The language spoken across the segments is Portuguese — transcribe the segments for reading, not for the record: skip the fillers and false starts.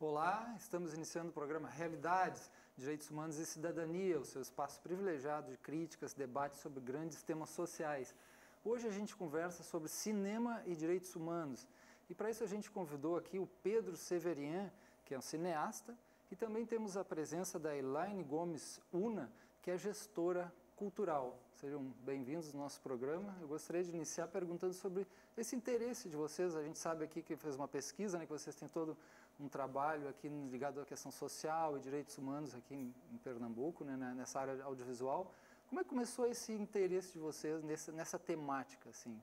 Olá, estamos iniciando o programa Realidades, Direitos Humanos e Cidadania, o seu espaço privilegiado de críticas, debates sobre grandes temas sociais. Hoje a gente conversa sobre cinema e direitos humanos. E para isso a gente convidou aqui o Pedro Severian, que é um cineasta, e também temos a presença da Elaine Gomes Una, que é gestora cultural. Sejam bem-vindos ao nosso programa. Eu gostaria de iniciar perguntando sobre esse interesse de vocês. A gente sabe aqui que fez uma pesquisa, né, que vocês têm todo um trabalho aqui ligado à questão social e direitos humanos aqui em Pernambuco, né, nessa área audiovisual. Como é que começou esse interesse de vocês nessa temática, assim?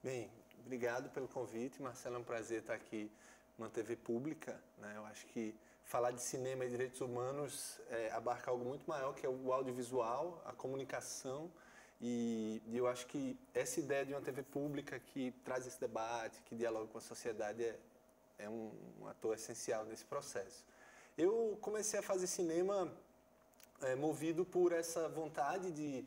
Bem, obrigado pelo convite, Marcelo. É um prazer estar aqui numa TV pública, né? Eu acho que falar de cinema e direitos humanos abarca algo muito maior, que é o audiovisual, a comunicação, e eu acho que essa ideia de uma TV pública que traz esse debate, que dialoga com a sociedade, é um ator essencial nesse processo. Eu comecei a fazer cinema movido por essa vontade de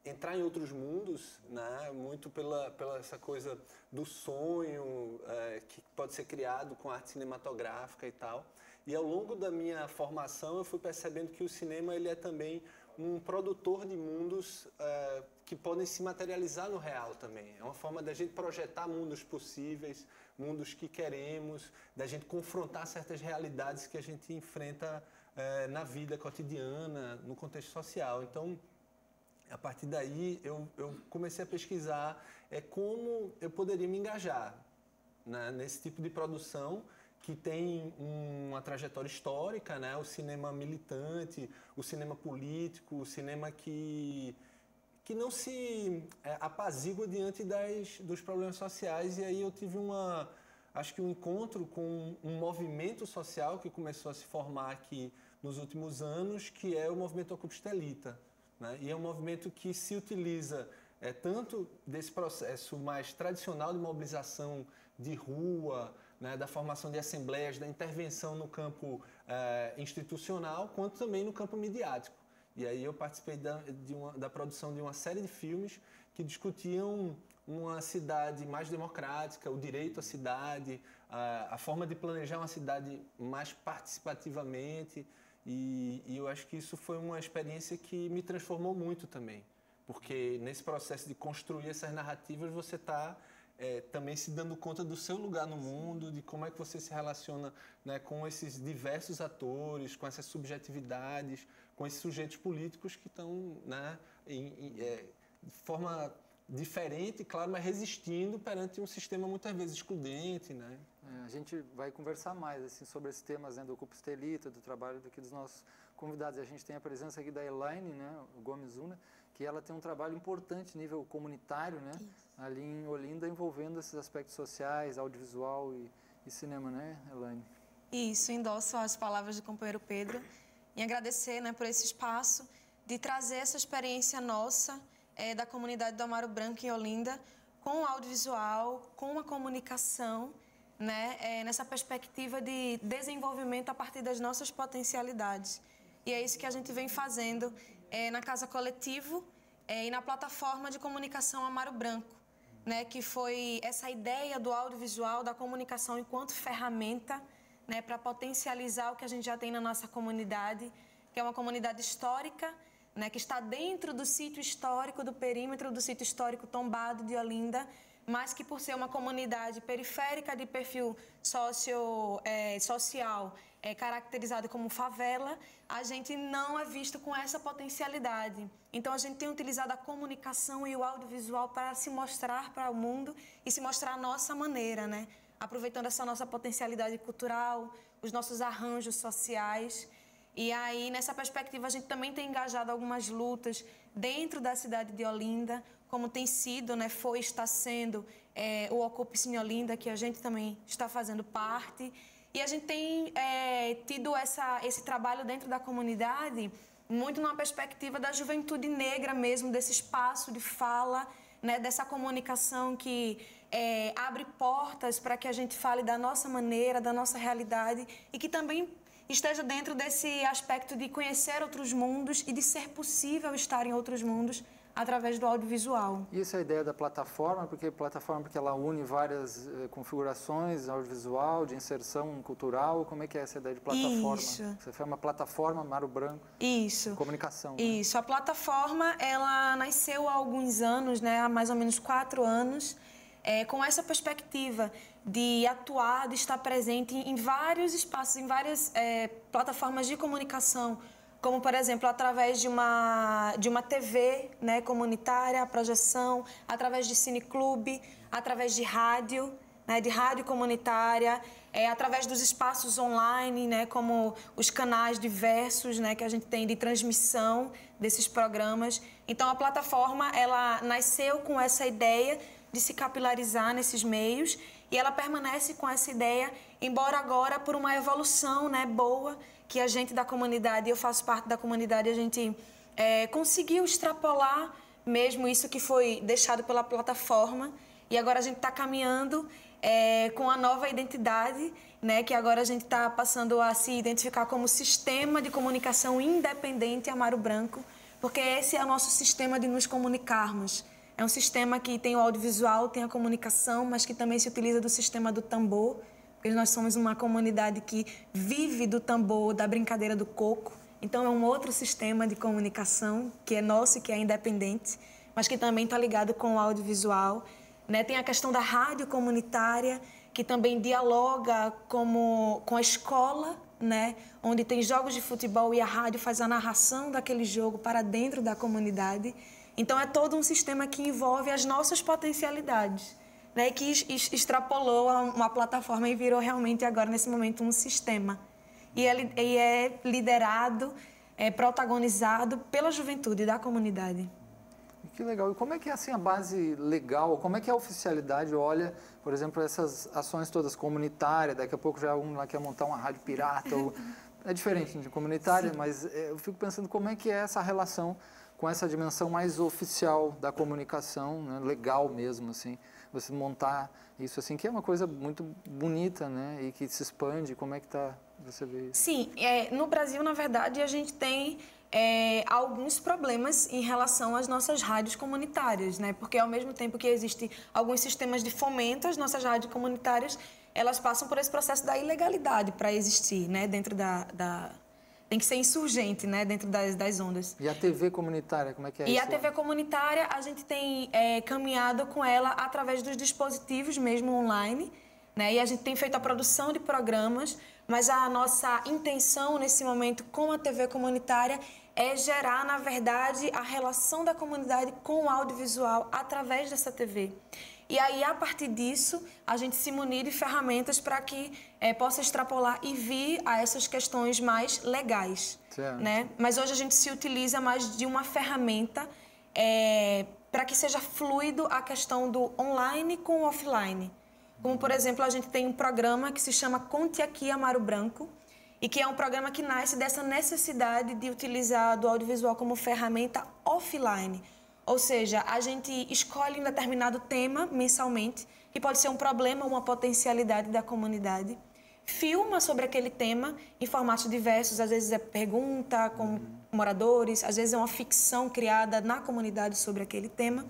entrar em outros mundos, né? Muito pela essa coisa do sonho que pode ser criado com arte cinematográfica e tal. E ao longo da minha formação eu fui percebendo que o cinema ele é também um produtor de mundos que podem se materializar no real também. É uma forma da gente projetar mundos possíveis, mundos que queremos, da gente confrontar certas realidades que a gente enfrenta na vida cotidiana, no contexto social. Então, a partir daí, eu comecei a pesquisar como eu poderia me engajar, né, nesse tipo de produção que tem uma trajetória histórica, né, o cinema militante, o cinema político, o cinema que não se apazigua diante dos problemas sociais. E aí eu tive acho que um encontro com um movimento social que começou a se formar aqui nos últimos anos, que é o movimento Ocupa Estelita. Né? E é um movimento que se utiliza tanto desse processo mais tradicional de mobilização de rua, né, da formação de assembleias, da intervenção no campo institucional, quanto também no campo midiático. E aí eu participei da produção de uma série de filmes que discutiam uma cidade mais democrática, o direito à cidade, a forma de planejar uma cidade mais participativamente. E eu acho que isso foi uma experiência que me transformou muito também, porque nesse processo de construir essas narrativas você está também se dando conta do seu lugar no mundo, de como é que você se relaciona, né, com esses diversos atores, com essas subjetividades, com esses sujeitos políticos que estão, né, de forma diferente, claro, mas resistindo perante um sistema muitas vezes excludente, né? A gente vai conversar mais assim, sobre esses temas, né, do Ocupa Estelita, do trabalho daqui dos nossos convidados. A gente tem a presença aqui da Elaine, né, Gomes Una, que ela tem um trabalho importante nível comunitário, né, ali em Olinda, envolvendo esses aspectos sociais, audiovisual e cinema, né, Elaine? Isso, endosso as palavras do companheiro Pedro e agradecer, né, por esse espaço de trazer essa experiência nossa da comunidade do Amaro Branco em Olinda, com o audiovisual, com a comunicação, né, nessa perspectiva de desenvolvimento a partir das nossas potencialidades. E é isso que a gente vem fazendo na Casa Coletivo e na plataforma de comunicação Amaro Branco, né, que foi essa ideia do audiovisual, da comunicação enquanto ferramenta, né, para potencializar o que a gente já tem na nossa comunidade, que é uma comunidade histórica, né, que está dentro do sítio histórico, do perímetro do sítio histórico tombado de Olinda, mas que por ser uma comunidade periférica de perfil social caracterizado como favela, a gente não é visto com essa potencialidade. Então a gente tem utilizado a comunicação e o audiovisual para se mostrar para o mundo e se mostrar a nossa maneira, né? Aproveitando essa nossa potencialidade cultural, os nossos arranjos sociais. E aí, nessa perspectiva, a gente também tem engajado algumas lutas dentro da cidade de Olinda, como tem sido, né, está sendo o Ocupe-se em Olinda, que a gente também está fazendo parte. E a gente tem tido esse trabalho dentro da comunidade, muito numa perspectiva da juventude negra mesmo, desse espaço de fala, né, dessa comunicação que abre portas para que a gente fale da nossa maneira, da nossa realidade, e que também esteja dentro desse aspecto de conhecer outros mundos e de ser possível estar em outros mundos através do audiovisual. E essa é a ideia da plataforma, porque ela une várias configurações audiovisual, de inserção cultural. Como é que é essa ideia de plataforma? Isso. Você fez uma plataforma Amaro Branco. Isso. Comunicação. Né? Isso. A plataforma, ela nasceu há alguns anos, né, há mais ou menos 4 anos, com essa perspectiva de atuar, de estar presente em vários espaços, em várias plataformas de comunicação, como, por exemplo, através de uma TV, né, comunitária, a projeção, através de cineclube, através de rádio, né, de rádio comunitária, através dos espaços online, né, como os canais diversos, né, que a gente tem de transmissão desses programas. Então, a plataforma, ela nasceu com essa ideia de se capilarizar nesses meios e ela permanece com essa ideia, embora agora por uma evolução, né, boa, que a gente da comunidade, eu faço parte da comunidade, a gente conseguiu extrapolar mesmo isso que foi deixado pela plataforma e agora a gente está caminhando com a nova identidade, né, que agora a gente está passando a se identificar como Sistema de Comunicação Independente Amaro Branco, porque esse é o nosso sistema de nos comunicarmos. É um sistema que tem o audiovisual, tem a comunicação, mas que também se utiliza do sistema do tambor, porque nós somos uma comunidade que vive do tambor, da brincadeira do coco. Então, é um outro sistema de comunicação que é nosso, que é independente, mas que também está ligado com o audiovisual. Né? Tem a questão da rádio comunitária, que também dialoga com a escola, né? Onde tem jogos de futebol e a rádio faz a narração daquele jogo para dentro da comunidade. Então, é todo um sistema que envolve as nossas potencialidades, né, que extrapolou uma plataforma e virou realmente agora, nesse momento, um sistema. E é liderado, protagonizado pela juventude da comunidade. Que legal. E como é que é assim, a base legal, como é que a oficialidade olha, por exemplo, essas ações todas comunitárias, daqui a pouco já um lá quer montar uma rádio pirata, ou... é diferente de comunitária, sim, mas eu fico pensando como é que é essa relação com essa dimensão mais oficial da comunicação, né, legal mesmo, assim, você montar isso assim, que é uma coisa muito bonita, né, e que se expande, como é que você vê isso? Sim, no Brasil, na verdade, a gente tem alguns problemas em relação às nossas rádios comunitárias, né, porque ao mesmo tempo que existem alguns sistemas de fomento, as nossas rádios comunitárias, elas passam por esse processo da ilegalidade para existir, né, dentro tem que ser insurgente, né, dentro das ondas. E a TV comunitária, como é que é isso? E a TV comunitária, a gente tem caminhado com ela através dos dispositivos mesmo online, né, e a gente tem feito a produção de programas, mas a nossa intenção nesse momento com a TV comunitária é gerar, na verdade, a relação da comunidade com o audiovisual através dessa TV. E aí, a partir disso, a gente se munir de ferramentas para que possa extrapolar e vir a essas questões mais legais. Né? Mas hoje a gente se utiliza mais de uma ferramenta para que seja fluido a questão do online com o offline. Como, por exemplo, a gente tem um programa que se chama Conte Aqui Amaro Branco, e que é um programa que nasce dessa necessidade de utilizar do audiovisual como ferramenta offline. Ou seja, a gente escolhe um determinado tema mensalmente, que pode ser um problema ou uma potencialidade da comunidade, filma sobre aquele tema em formatos diversos, às vezes é pergunta com moradores, às vezes é uma ficção criada na comunidade sobre aquele tema.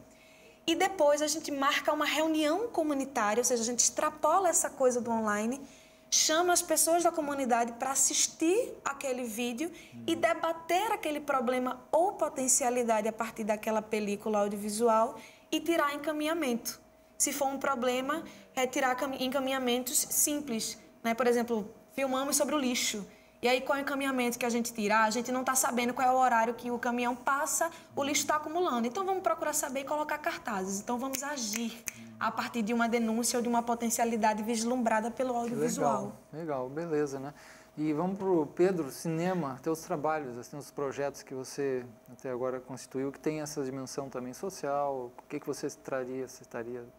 E depois a gente marca uma reunião comunitária, ou seja, a gente extrapola essa coisa do online, chama as pessoas da comunidade para assistir aquele vídeo e debater aquele problema ou potencialidade a partir daquela película audiovisual e tirar encaminhamento. Se for um problema, tirar encaminhamentos simples. Né? Por exemplo, filmamos sobre o lixo. E aí, qual é o encaminhamento que a gente tira? A gente não está sabendo qual é o horário que o caminhão passa, o lixo está acumulando. Então, vamos procurar saber e colocar cartazes. Então, vamos agir a partir de uma denúncia ou de uma potencialidade vislumbrada pelo audiovisual. Legal, beleza, né? E vamos para o Pedro, cinema, teus trabalhos, assim, os projetos que você até agora constituiu, que tem essa dimensão também social. O que você citaria,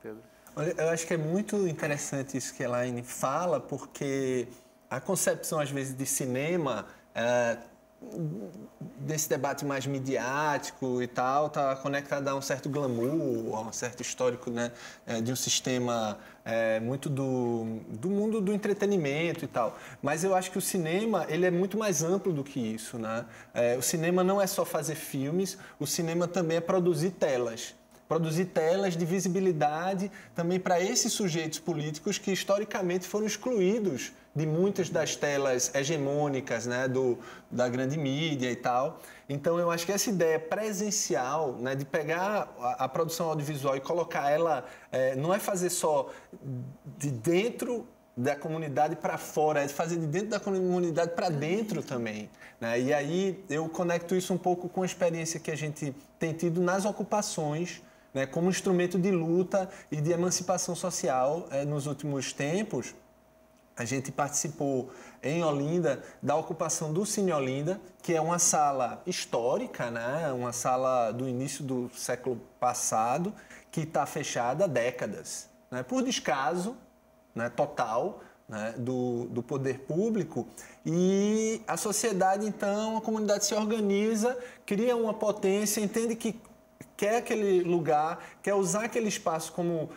Pedro? Olha, eu acho que é muito interessante isso que a Elaine fala, porque a concepção, às vezes, de cinema desse debate mais midiático e tal, está conectada a um certo glamour, a um certo histórico, né, de um sistema muito do mundo do entretenimento e tal. Mas eu acho que o cinema ele é muito mais amplo do que isso, né? O cinema não é só fazer filmes, o cinema também é produzir telas. Produzir telas de visibilidade também para esses sujeitos políticos que historicamente foram excluídos de muitas das telas hegemônicas, né, da grande mídia e tal. Então, eu acho que essa ideia presencial, né, de pegar a produção audiovisual e colocar ela, não é fazer só de dentro da comunidade para fora, é de fazer de dentro da comunidade para dentro também, né? E aí eu conecto isso um pouco com a experiência que a gente tem tido nas ocupações, né, como instrumento de luta e de emancipação social nos últimos tempos. A gente participou em Olinda da ocupação do Cine Olinda, que é uma sala histórica, né, uma sala do início do século passado, que está fechada há décadas, né, por descaso, né, total, né, do poder público. E a sociedade, então, a comunidade se organiza, cria uma potência, entende que quer aquele lugar, quer usar aquele espaço como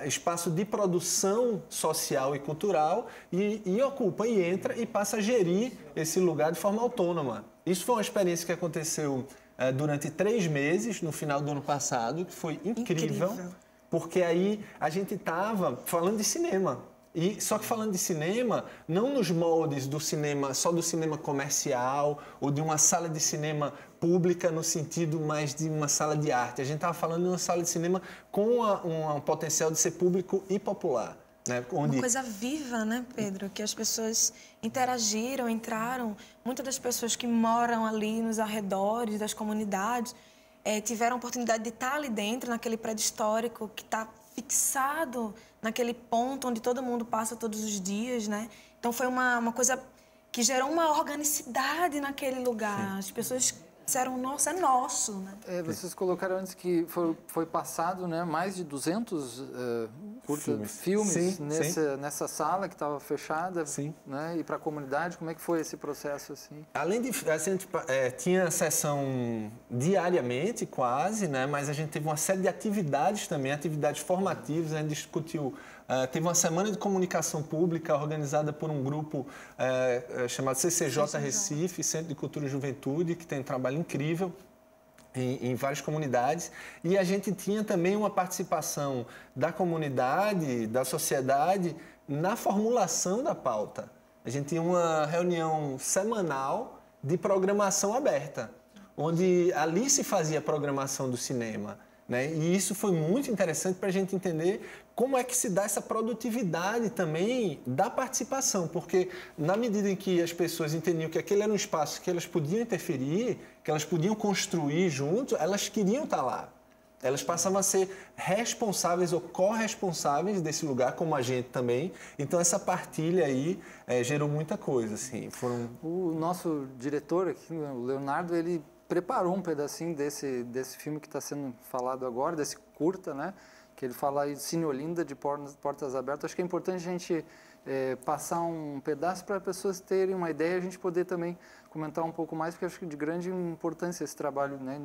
espaço de produção social e cultural e ocupa e entra e passa a gerir esse lugar de forma autônoma. Isso foi uma experiência que aconteceu durante 3 meses, no final do ano passado, que foi incrível. Porque aí a gente estava falando de cinema. E só que falando de cinema, não nos moldes do cinema, só do cinema comercial ou de uma sala de cinema pública no sentido mais de uma sala de arte. A gente estava falando de uma sala de cinema com um potencial de ser público e popular. Né? Uma coisa viva, né, Pedro? Que as pessoas interagiram, entraram. Muitas das pessoas que moram ali nos arredores das comunidades tiveram a oportunidade de estar ali dentro, naquele prédio histórico que está fixado naquele ponto onde todo mundo passa todos os dias, né? Então foi uma coisa que gerou uma organicidade naquele lugar. Sim. As pessoas disseram, nossa, é nosso, né? Vocês colocaram antes que foi passado, né, mais de 200 filmes nessa sala que estava fechada. Sim. Né? E para a comunidade, como é que foi esse processo? Assim? Além de... A gente tinha sessão diariamente, quase, né? Mas a gente teve uma série de atividades também, atividades formativas, a gente discutiu... teve uma semana de comunicação pública organizada por um grupo chamado CCJ Recife, Centro de Cultura e Juventude, que tem um trabalho incrível em várias comunidades. E a gente tinha também uma participação da comunidade, da sociedade, na formulação da pauta. A gente tinha uma reunião semanal de programação aberta, onde ali se fazia a programação do cinema. Né? E isso foi muito interessante para a gente entender como é que se dá essa produtividade também da participação, porque na medida em que as pessoas entendiam que aquele era um espaço que elas podiam interferir, que elas podiam construir junto, elas queriam estar lá. Elas passavam a ser responsáveis ou corresponsáveis desse lugar, como a gente também. Então, essa partilha aí gerou muita coisa. Assim. O nosso diretor aqui, o Leonardo, ele preparou um pedacinho desse filme que está sendo falado agora, desse curta, né? Que ele fala aí de Cine Olinda, de Portas Abertas. Acho que é importante a gente passar um pedaço para as pessoas terem uma ideia e a gente poder também comentar um pouco mais, porque acho que de grande importância esse trabalho, né,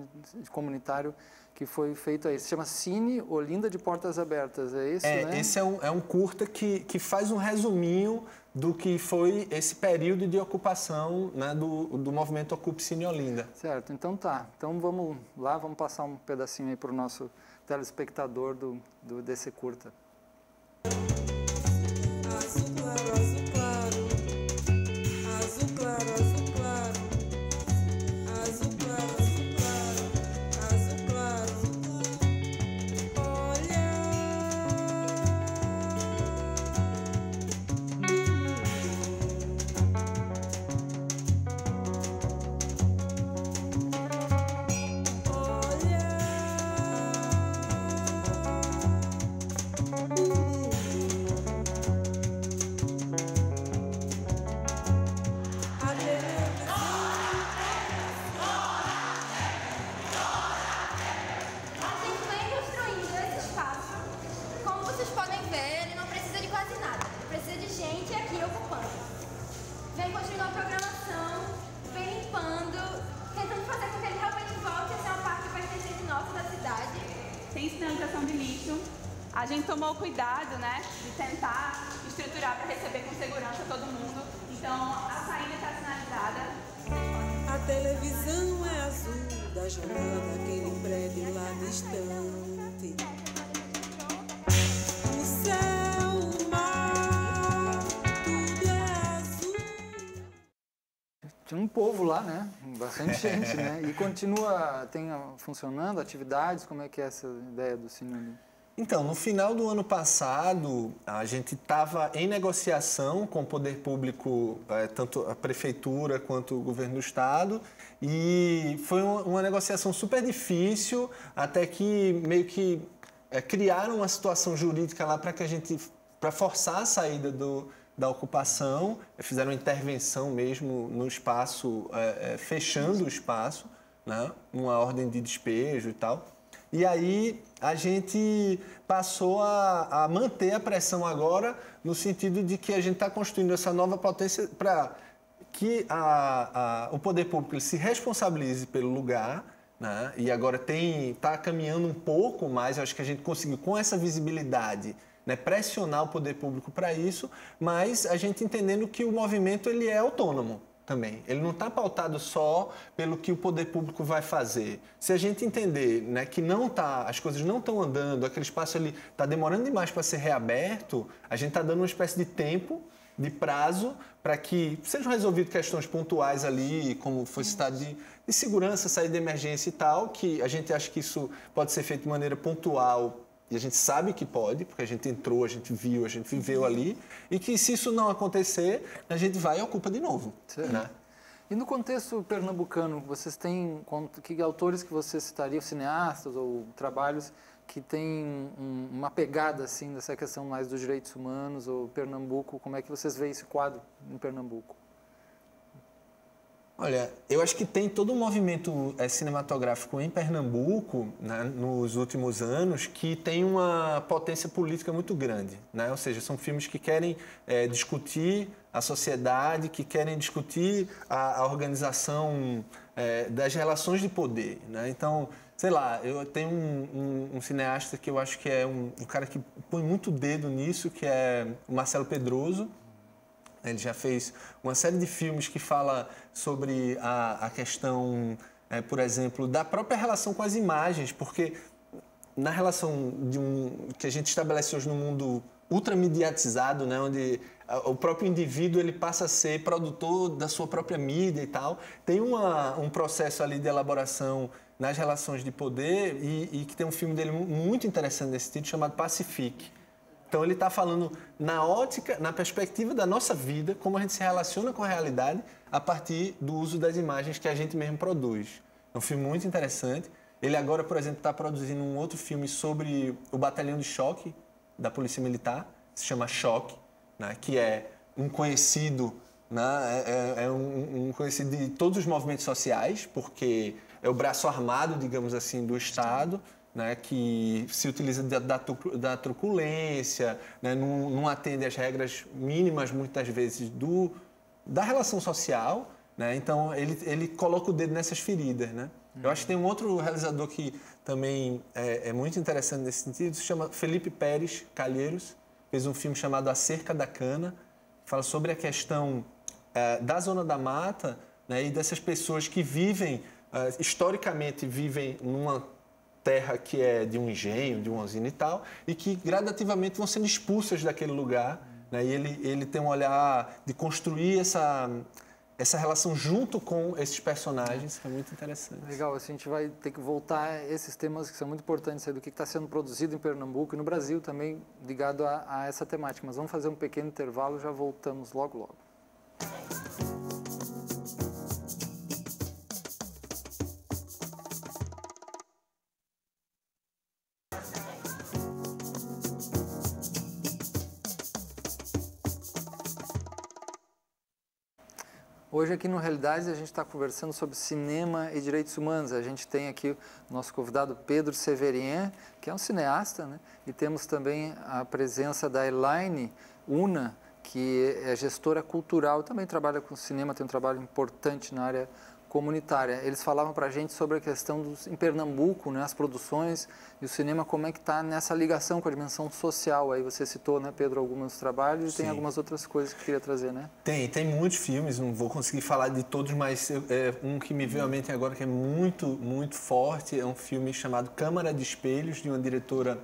comunitário que foi feito aí. Se chama Cine Olinda de Portas Abertas, é isso, né? Esse é um curta que faz um resuminho do que foi esse período de ocupação, né, do movimento Ocupe Cine Olinda. Certo, então tá. Então vamos lá, vamos passar um pedacinho aí para o nosso telespectador desse curta. Azul claro, azul claro, azul claro, azul claro, azul claro, azul claro, azul claro, olha. Vem construindo uma programação, vem limpando. de lixo. A gente tomou cuidado, né, de tentar estruturar para receber com segurança todo mundo. Então, a saída está sinalizada. A televisão é azul da janela daquele prédio lá distante. O céu, o mar, tudo é azul. Tinha um povo lá, né? Bastante gente, né? E continua funcionando, atividades, como é que é essa ideia do cinema? Então, no final do ano passado, a gente estava em negociação com o poder público, tanto a prefeitura quanto o governo do estado, e foi uma negociação super difícil, até que meio que criaram uma situação jurídica lá para forçar a saída da ocupação, fizeram uma intervenção mesmo no espaço, fechando o espaço, né, uma ordem de despejo e tal. E aí a gente passou a manter a pressão agora, no sentido de que a gente está construindo essa nova potência para que o poder público ele se responsabilize pelo lugar, né? E agora está caminhando um pouco mais, eu acho que a gente conseguiu, com essa visibilidade, né, pressionar o poder público para isso, mas a gente entendendo que o movimento ele é autônomo também. Ele não está pautado só pelo que o poder público vai fazer. Se a gente entender, né, que as coisas não estão andando, aquele espaço está demorando demais para ser reaberto, a gente está dando uma espécie de tempo, de prazo, para que sejam resolvidas questões pontuais ali, como foi citado, de segurança, saída de emergência e tal, que a gente acha que isso pode ser feito de maneira pontual, e a gente sabe que pode, porque a gente entrou, a gente viu, a gente viveu ali, e que se isso não acontecer, a gente vai e ocupa de novo. Né? E no contexto pernambucano, vocês têm que autores que você citaria, cineastas ou trabalhos que têm uma pegada assim dessa questão mais dos direitos humanos, ou Pernambuco, como é que vocês veem esse quadro em Pernambuco? Olha, eu acho que tem todo um movimento cinematográfico em Pernambuco, né, nos últimos anos, que tem uma potência política muito grande, né? Ou seja, são filmes que querem discutir a sociedade, que querem discutir a organização das relações de poder, né? Então, sei lá, eu tenho um cineasta que eu acho que é um cara que põe muito dedo nisso, que é o Marcelo Pedroso. Ele já fez uma série de filmes que fala sobre a questão, por exemplo, da própria relação com as imagens, porque na relação que a gente estabelece hoje no mundo ultramediatizado, né, onde o próprio indivíduo ele passa a ser produtor da sua própria mídia e tal, tem um processo ali de elaboração nas relações de poder e que tem um filme dele muito interessante nesse sentido, chamado Pacifique. Então, ele está falando na perspectiva da nossa vida, como a gente se relaciona com a realidade a partir do uso das imagens que a gente mesmo produz. É um filme muito interessante. Ele agora, por exemplo, está produzindo um outro filme sobre o batalhão de choque da Polícia Militar, se chama Choque, né, que é um conhecido, né, um conhecido de todos os movimentos sociais, porque é o braço armado, digamos assim, do Estado, né, que se utiliza da truculência, né, não atende às regras mínimas, muitas vezes, da relação social, né? Então, ele coloca o dedo nessas feridas. Né? Eu acho que tem um outro realizador que também é muito interessante nesse sentido, se chama Felipe Pérez Calheiros, fez um filme chamado A Cerca da Cana, que fala sobre a questão da Zona da Mata, né, e dessas pessoas que vivem, historicamente vivem numa terra que é de um engenho, de uma usina e tal, e que gradativamente vão sendo expulsas daquele lugar, né? E ele tem um olhar de construir essa relação junto com esses personagens, que é muito interessante. Legal, a gente vai ter que voltar a esses temas que são muito importantes, do que está sendo produzido em Pernambuco e no Brasil também, ligado a essa temática. Mas vamos fazer um pequeno intervalo, já voltamos logo. Hoje aqui no Realidades a gente está conversando sobre cinema e direitos humanos. A gente tem aqui o nosso convidado Pedro Severien, que é um cineasta, né? E temos também a presença da Elaine Una, que é gestora cultural, também trabalha com cinema, tem um trabalho importante na área comunitária. Eles falavam para a gente sobre a questão em Pernambuco, né, as produções e o cinema, como é que está nessa ligação com a dimensão social. Aí você citou, né, Pedro, alguns trabalhos e tem algumas outras coisas que queria trazer, né? Tem muitos filmes, não vou conseguir falar de todos, mas um que me veio à mente agora que é muito, muito forte, é um filme chamado Câmara de Espelhos, de uma diretora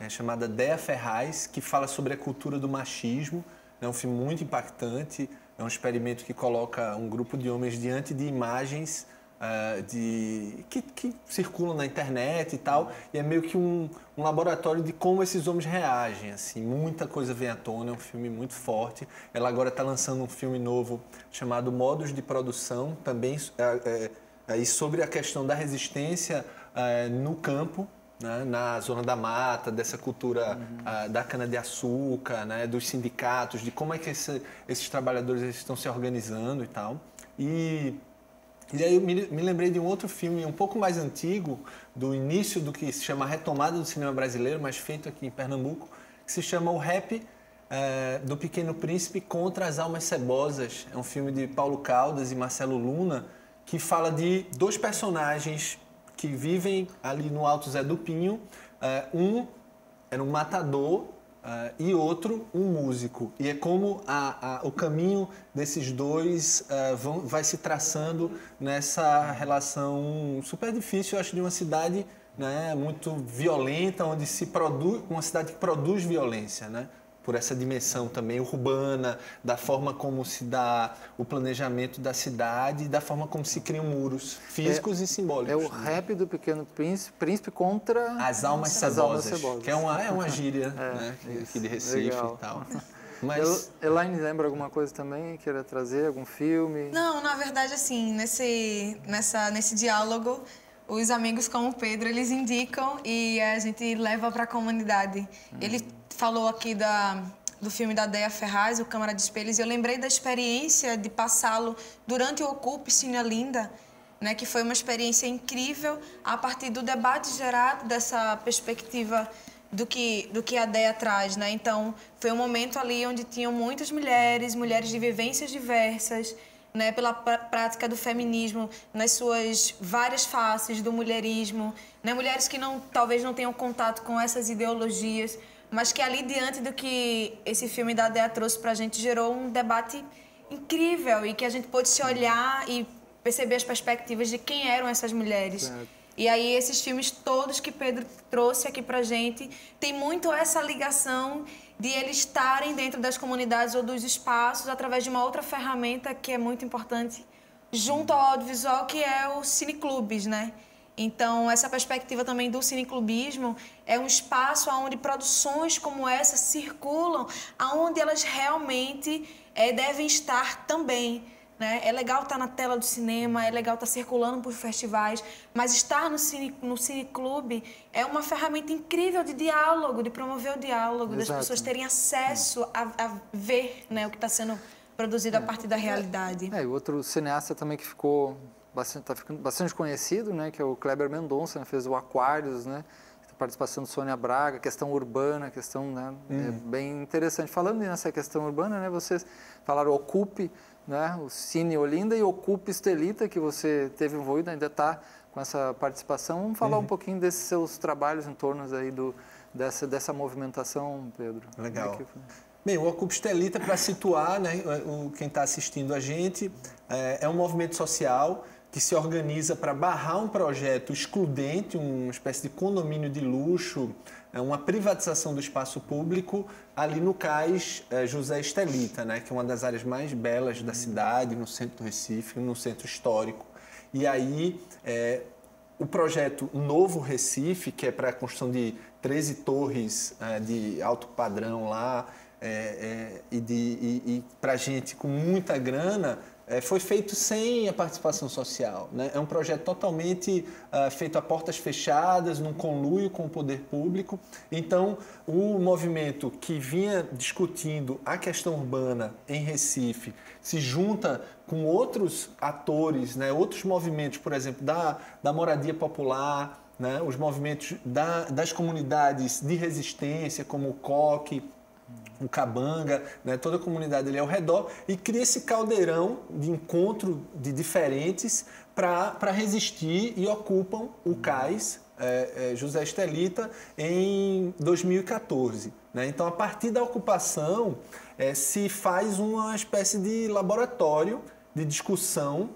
chamada Déa Ferraz, que fala sobre a cultura do machismo. É um filme muito impactante. É um experimento que coloca um grupo de homens diante de imagens que circulam na internet e tal, e é meio que um laboratório de como esses homens reagem, assim, muita coisa vem à tona, é um filme muito forte. Ela agora está lançando um filme novo chamado Modos de Produção, também sobre a questão da resistência no campo, né, na zona da mata, dessa cultura da cana-de-açúcar, né, dos sindicatos, de como é que esses trabalhadores estão se organizando e tal. E aí eu me lembrei de um outro filme um pouco mais antigo, do início do que se chama Retomada do Cinema Brasileiro, mas feito aqui em Pernambuco, que se chama O Rap do Pequeno Príncipe contra as Almas Cebosas. É um filme de Paulo Caldas e Marcelo Luna, que fala de dois personagens que vivem ali no Alto Zé do Pinho. Um era um matador e outro um músico. E é como o caminho desses dois vai se traçando nessa relação super difícil, eu acho, de uma cidade, né, muito violenta, onde se produz, uma cidade que produz violência, né? Por essa dimensão também urbana, da forma como se dá o planejamento da cidade e da forma como se criam muros físicos e simbólicos. É o rap do Pequeno Príncipe contra as almas cebosas, que é uma gíria, né, aqui de Recife legal. E tal. Mas Elaine, lembra alguma coisa também? Queira trazer algum filme? Não, na verdade, assim, nesse diálogo, os amigos como o Pedro, eles indicam e a gente leva para a comunidade. Ele falou aqui do filme da Déa Ferraz, o Câmara de Espelhos, e eu lembrei da experiência de passá-lo durante o Ocupe Cine Olinda, né, que foi uma experiência incrível a partir do debate gerado dessa perspectiva do que a Déa traz, né? Então, foi um momento ali onde tinham muitas mulheres de vivências diversas, né, pela prática do feminismo nas suas várias faces, do mulherismo, né, mulheres que talvez não tenham contato com essas ideologias, mas que ali, diante do que esse filme da Déa trouxe para a gente, gerou um debate incrível e que a gente pôde se olhar e perceber as perspectivas de quem eram essas mulheres. Certo. E aí, esses filmes todos que Pedro trouxe aqui para a gente, tem muito essa ligação de eles estarem dentro das comunidades ou dos espaços através de uma outra ferramenta que é muito importante junto ao audiovisual, que é o cineclubes, né? Então, essa perspectiva também do cineclubismo é um espaço onde produções como essa circulam, onde elas realmente devem estar também, né? É legal estar na tela do cinema, é legal estar circulando por festivais, mas estar no cineclube é uma ferramenta incrível de diálogo, de promover o diálogo, das pessoas terem acesso a ver, né, o que está sendo produzido a partir da realidade. E outro cineasta também que está ficando bastante conhecido, né, que é o Kleber Mendonça, né, fez o Aquários, né, a participação de Sônia Braga, questão urbana, questão, né, bem interessante. Falando nessa questão urbana, né, vocês falaram Ocupe, né, o Cine Olinda, e Ocupe Estelita, que você teve envolvido, ainda está com essa participação. Vamos falar um pouquinho desses seus trabalhos em torno aí dessa movimentação, Pedro. Legal. Bem, o Ocupe Estelita, para situar, né, quem está assistindo a gente, é um movimento social que se organiza para barrar um projeto excludente, uma espécie de condomínio de luxo, uma privatização do espaço público ali no cais José Estelita, né, que é uma das áreas mais belas da cidade, no centro do Recife, no centro histórico. E aí, o projeto Novo Recife, que é para a construção de 13 torres de alto padrão lá, e para gente com muita grana, foi feito sem a participação social, né? É um projeto totalmente feito a portas fechadas, num conluio com o poder público. Então, o movimento que vinha discutindo a questão urbana em Recife se junta com outros atores, né? Outros movimentos, por exemplo, da moradia popular, né? Os movimentos das comunidades de resistência, como o COC, um cabanga, né, toda a comunidade ali ao redor, e cria esse caldeirão de encontro de diferentes para resistir e ocupam o cais José Estelita em 2014. Né? Então, a partir da ocupação, se faz uma espécie de laboratório de discussão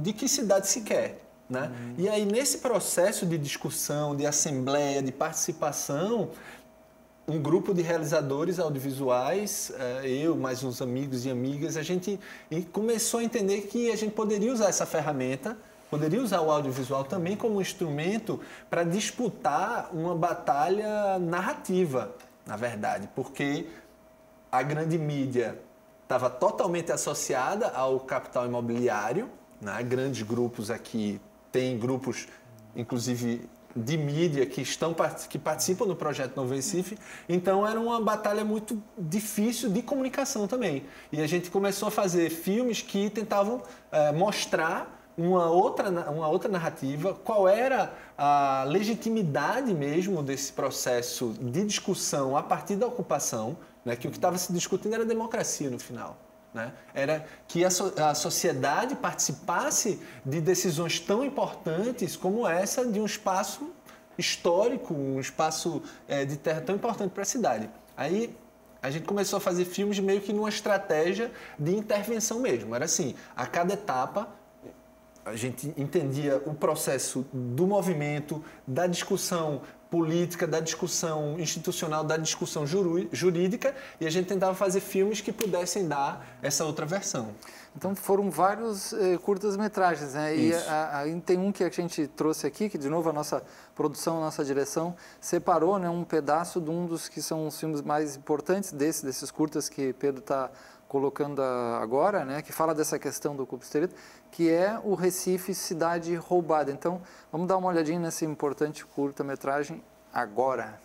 de que cidade se quer. Né? E aí, nesse processo de discussão, de assembleia, de participação, um grupo de realizadores audiovisuais, eu, mais uns amigos e amigas, a gente começou a entender que a gente poderia usar essa ferramenta, poderia usar o audiovisual também como instrumento para disputar uma batalha narrativa, na verdade, porque a grande mídia estava totalmente associada ao capital imobiliário, né? Grandes grupos aqui, tem grupos, inclusive, de mídia que participam do projeto Novo Recife, então era uma batalha muito difícil de comunicação também. E a gente começou a fazer filmes que tentavam mostrar uma outra narrativa, qual era a legitimidade mesmo desse processo de discussão a partir da ocupação, né, que o que estava se discutindo era democracia no final. Né? Era que a sociedade participasse de decisões tão importantes como essa de um espaço histórico, um espaço de terra tão importante para a cidade. Aí a gente começou a fazer filmes meio que numa estratégia de intervenção mesmo. Era assim, a cada etapa a gente entendia o processo do movimento, da discussão política, da discussão institucional, da discussão jurídica, e a gente tentava fazer filmes que pudessem dar essa outra versão. Então foram vários curtas-metragens, né? Isso. E aí tem um que a gente trouxe aqui, que de novo a nossa produção, a nossa direção separou, né, um pedaço de um dos que são os filmes mais importantes desses curtas que Pedro está colocando agora, né, que fala dessa questão do Ocupa Estelita, que é o Recife Cidade Roubada. Então, vamos dar uma olhadinha nessa importante curta-metragem agora.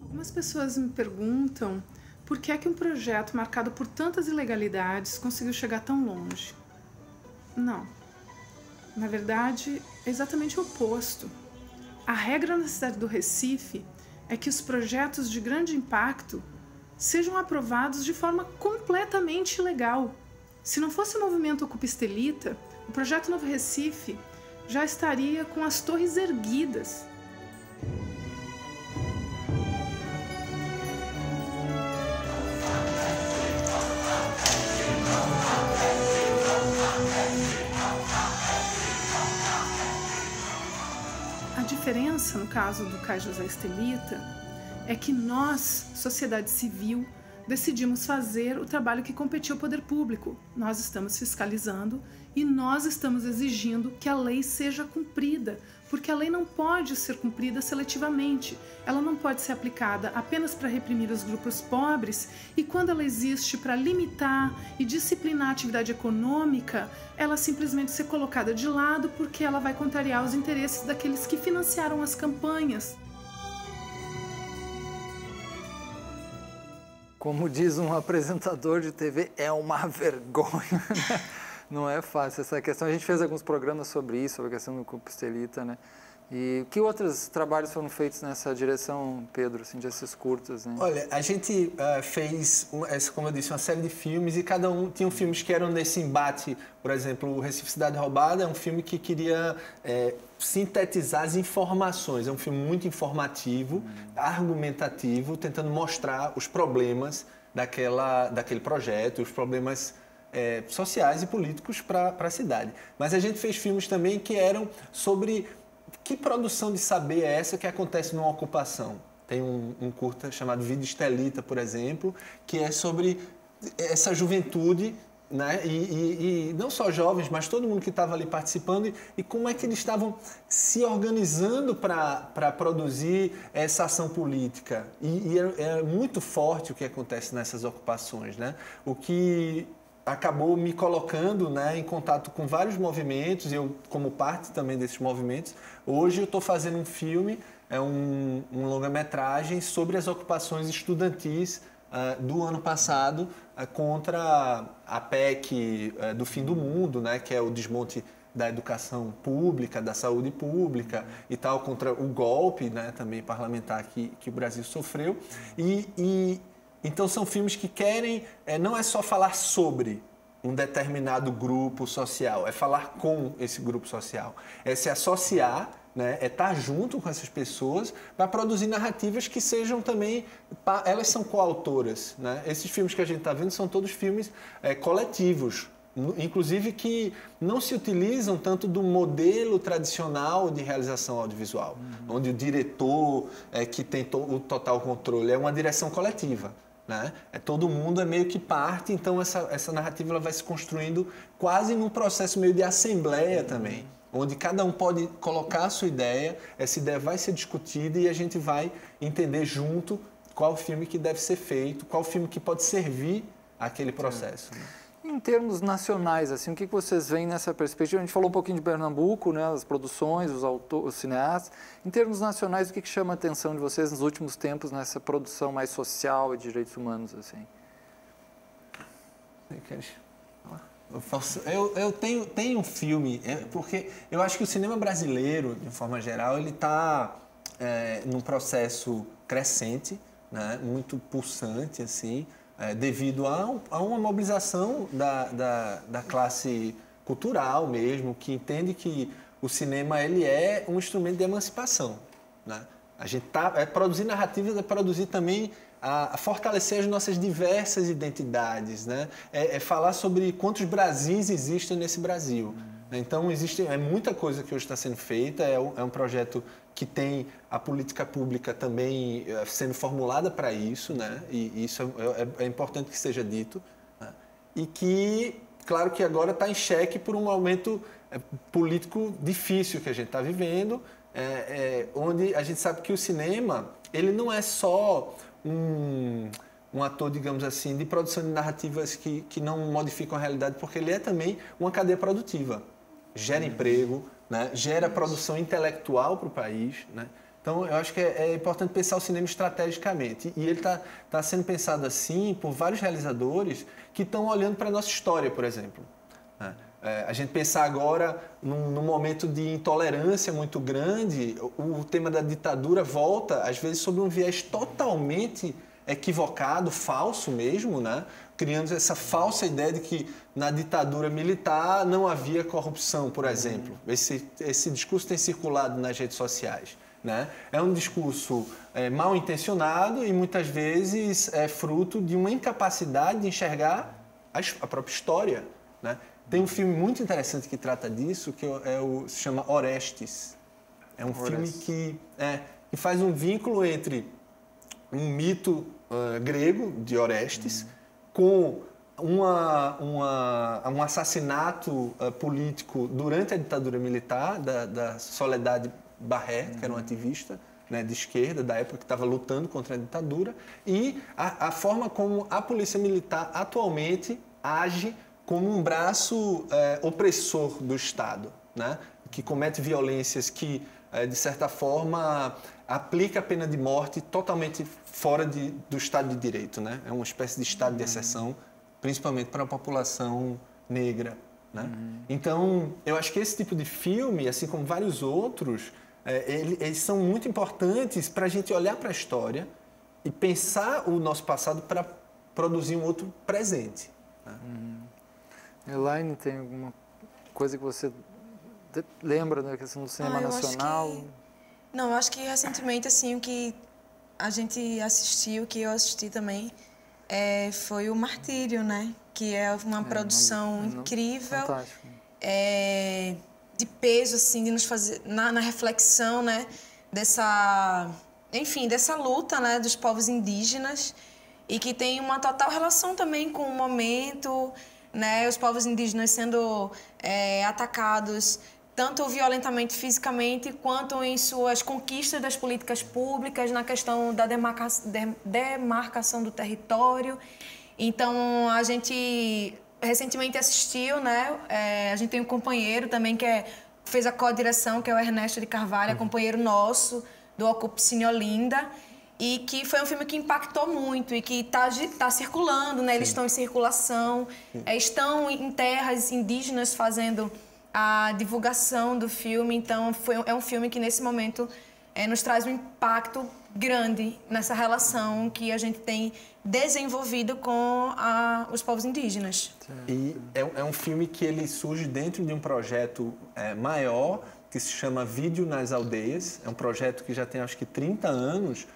Algumas pessoas me perguntam por que é que um projeto marcado por tantas ilegalidades conseguiu chegar tão longe? Não. Na verdade, é exatamente o oposto. A regra na cidade do Recife é que os projetos de grande impacto sejam aprovados de forma completamente ilegal. Se não fosse o movimento Ocupa Estelita, o projeto Novo Recife já estaria com as torres erguidas. A diferença, no caso do Cais José Estelita, é que nós, sociedade civil, decidimos fazer o trabalho que competia ao poder público. Nós estamos fiscalizando e nós estamos exigindo que a lei seja cumprida, porque a lei não pode ser cumprida seletivamente. Ela não pode ser aplicada apenas para reprimir os grupos pobres, e quando ela existe para limitar e disciplinar a atividade econômica, ela simplesmente ser colocada de lado porque ela vai contrariar os interesses daqueles que financiaram as campanhas. Como diz um apresentador de TV, é uma vergonha. Não é fácil essa questão. A gente fez alguns programas sobre isso, sobre a questão do Ocupa Estelita, né? E que outros trabalhos foram feitos nessa direção, Pedro, assim, desses curtas, né? Olha, a gente fez, como eu disse, uma série de filmes, e cada um tinha filmes que eram nesse embate. Por exemplo, o Recife Cidade Roubada é um filme que queria sintetizar as informações. É um filme muito informativo, argumentativo, tentando mostrar os problemas daquele projeto, os problemas sociais e políticos para a cidade. Mas a gente fez filmes também que eram sobre que produção de saber é essa que acontece numa ocupação. Tem um curta chamado Vida Estelita, por exemplo, que é sobre essa juventude, né? E não só jovens, mas todo mundo que estava ali participando, e como é que eles estavam se organizando para produzir essa ação política. E é muito forte o que acontece nessas ocupações, né? acabou me colocando, né, em contato com vários movimentos, eu como parte também desses movimentos. Hoje eu estou fazendo um filme, um longa-metragem sobre as ocupações estudantis do ano passado contra a PEC do fim do mundo, né, que é o desmonte da educação pública, da saúde pública e tal, contra o golpe, né, também parlamentar que o Brasil sofreu. Então são filmes que querem, não é só falar sobre um determinado grupo social, é falar com esse grupo social, é se associar, né, é estar junto com essas pessoas para produzir narrativas que sejam também, elas são coautoras, né? Esses filmes que a gente está vendo são todos filmes coletivos, inclusive que não se utilizam tanto do modelo tradicional de realização audiovisual, onde o diretor que tem o total controle, é uma direção coletiva, né? Todo mundo é meio que parte, então essa narrativa ela vai se construindo quase num processo meio de assembleia também, onde cada um pode colocar a sua ideia, essa ideia vai ser discutida e a gente vai entender junto qual filme que deve ser feito, qual filme que pode servir àquele processo. Em termos nacionais, assim, o que vocês veem nessa perspectiva? A gente falou um pouquinho de Pernambuco, né, as produções, os cineastas. Em termos nacionais, o que chama a atenção de vocês nos últimos tempos nessa produção mais social e de direitos humanos, assim? Eu tenho um filme, porque eu acho que o cinema brasileiro, de forma geral, ele está num processo crescente, né, muito pulsante, assim, devido a uma mobilização da classe cultural mesmo, que entende que o cinema ele é um instrumento de emancipação, né? A gente produzir narrativas, é produzir também a fortalecer as nossas diversas identidades, né? É falar sobre quantos Brasis existem nesse Brasil. Então, existe muita coisa que hoje está sendo feita, é um projeto que tem a política pública também sendo formulada para isso, né? E isso é importante que seja dito, né? E que, claro que agora está em xeque por um momento político difícil que a gente está vivendo, onde a gente sabe que o cinema, ele não é só um ator, digamos assim, de produção de narrativas que não modificam a realidade, porque ele é também uma cadeia produtiva. Gera emprego, né? Gera produção intelectual para o país, né? Então, eu acho que é importante pensar o cinema estrategicamente. E ele tá sendo pensado assim por vários realizadores que estão olhando para a nossa história, por exemplo, né? A gente pensar agora num momento de intolerância muito grande, o tema da ditadura volta, às vezes, sob um viés totalmente equivocado, falso mesmo, né? Criando essa falsa ideia de que na ditadura militar não havia corrupção, por exemplo. Esse discurso tem circulado nas redes sociais, né? É um discurso mal intencionado e muitas vezes é fruto de uma incapacidade de enxergar a própria história, né? Tem um filme muito interessante que trata disso, que se chama Orestes. É um filme que faz um vínculo entre um mito grego de Orestes com um assassinato político durante a ditadura militar da Soledad Barré, que era uma ativista, né, de esquerda da época que estava lutando contra a ditadura, e a forma como a polícia militar atualmente age como um braço opressor do Estado, né, que comete violências que, de certa forma, aplica a pena de morte totalmente fora do Estado de Direito, né? É uma espécie de Estado de exceção, principalmente para a população negra, né? Então, eu acho que esse tipo de filme, assim como vários outros, eles são muito importantes para a gente olhar para a história e pensar o nosso passado para produzir um outro presente, né? Elaine, tem alguma coisa que você lembra da questão do cinema nacional? Não, eu acho que recentemente, assim, o que a gente assistiu, que eu assisti também, foi o Martírio, né? Que é uma produção incrível, de peso, assim, de nos fazer na reflexão, né? Dessa luta, né? Dos povos indígenas, e que tem uma total relação também com o momento, né? Os povos indígenas sendo atacados tanto violentamente fisicamente, quanto em suas conquistas das políticas públicas, na questão da demarcação do território. Então, a gente recentemente assistiu, né? A gente tem um companheiro também que fez a co-direção, que é o Ernesto de Carvalho, companheiro nosso do Ocupe Cine Olinda, e que foi um filme que impactou muito e que tá circulando, né? Eles estão em circulação, estão em terras indígenas fazendo a divulgação do filme. Então, é um filme que, nesse momento, nos traz um impacto grande nessa relação que a gente tem desenvolvido com os povos indígenas. E é um filme que ele surge dentro de um projeto maior, que se chama Vídeo nas Aldeias. É um projeto que já tem, acho que, 30 anos,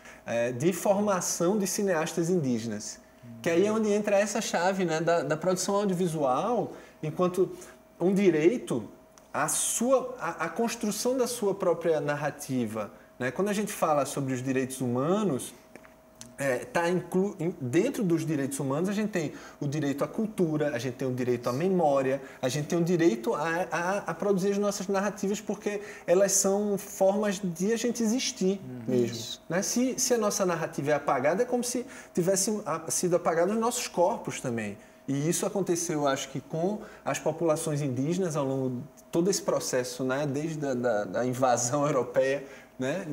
de formação de cineastas indígenas. Que aí é onde entra essa chave, né, da produção audiovisual, enquanto um direito, a construção da sua própria narrativa. Né? Quando a gente fala sobre os direitos humanos, dentro dos direitos humanos a gente tem o direito à cultura, a gente tem o direito à memória, a gente tem o direito a produzir as nossas narrativas, porque elas são formas de a gente existir mesmo. Né? Se a nossa narrativa é apagada, é como se tivessem sido apagados os nossos corpos também. E isso aconteceu, acho que, com as populações indígenas ao longo de todo esse processo, né? Desde a invasão europeia, né?